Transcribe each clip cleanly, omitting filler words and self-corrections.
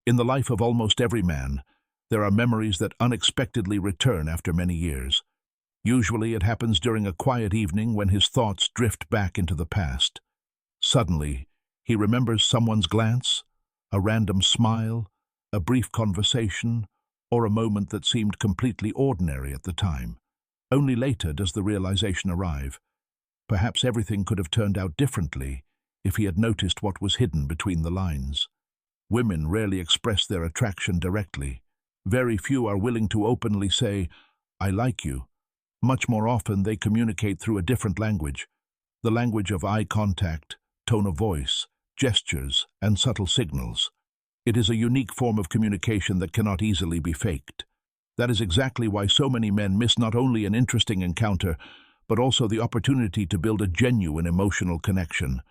In the life of almost every man, there are memories that unexpectedly return after many years. Usually it happens during a quiet evening when his thoughts drift back into the past. Suddenly, he remembers someone's glance, a random smile, a brief conversation, or a moment that seemed completely ordinary at the time. Only later does the realization arrive. Perhaps everything could have turned out differently if he had noticed what was hidden between the lines. Women rarely express their attraction directly. Very few are willing to openly say, "I like you." Much more often they communicate through a different language, the language of eye contact, tone of voice, gestures, and subtle signals. It is a unique form of communication that cannot easily be faked. That is exactly why so many men miss not only an interesting encounter, but also the opportunity to build a genuine emotional connection.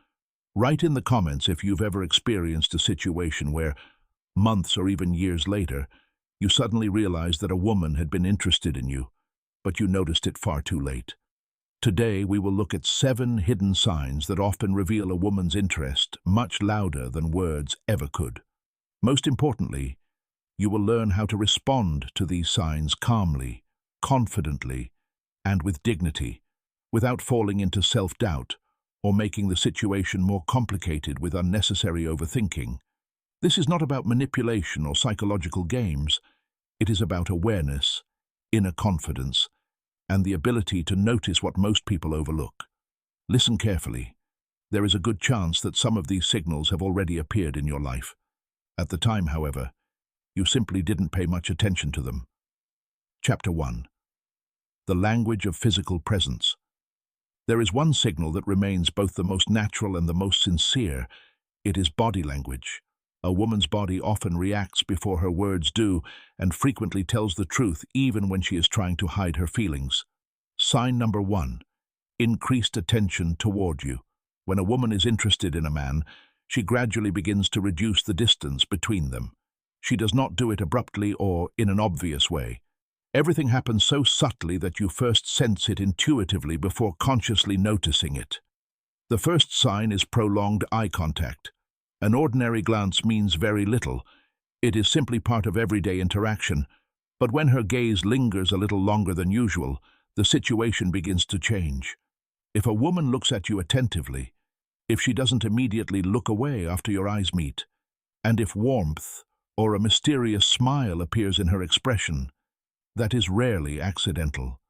Write in the comments if you've ever experienced a situation where, months or even years later, you suddenly realized that a woman had been interested in you, but you noticed it far too late. Today, we will look at 7 hidden signs that often reveal a woman's interest much louder than words ever could. Most importantly, you will learn how to respond to these signs calmly, confidently, and with dignity, without falling into self-doubt or making the situation more complicated with unnecessary overthinking. This is not about manipulation or psychological games. It is about awareness, inner confidence, and the ability to notice what most people overlook. Listen carefully. There is a good chance that some of these signals have already appeared in your life. At the time, however, you simply didn't pay much attention to them. Chapter 1. The language of physical presence. There is one signal that remains both the most natural and the most sincere. It is body language. A woman's body often reacts before her words do, and frequently tells the truth even when she is trying to hide her feelings. Sign number 1. Increased attention toward you. When a woman is interested in a man, she gradually begins to reduce the distance between them. She does not do it abruptly or in an obvious way. Everything happens so subtly that you first sense it intuitively before consciously noticing it. The first sign is prolonged eye contact. An ordinary glance means very little. It is simply part of everyday interaction. But when her gaze lingers a little longer than usual, the situation begins to change. If a woman looks at you attentively, if she doesn't immediately look away after your eyes meet, and if warmth or a mysterious smile appears in her expression, that is rarely accidental.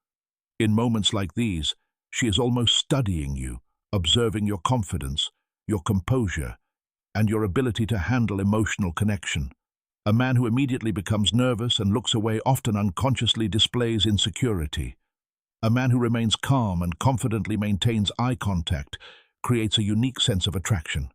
In moments like these, she is almost studying you, observing your confidence, your composure, and your ability to handle emotional connection. A man who immediately becomes nervous and looks away often unconsciously displays insecurity. A man who remains calm and confidently maintains eye contact creates a unique sense of attraction.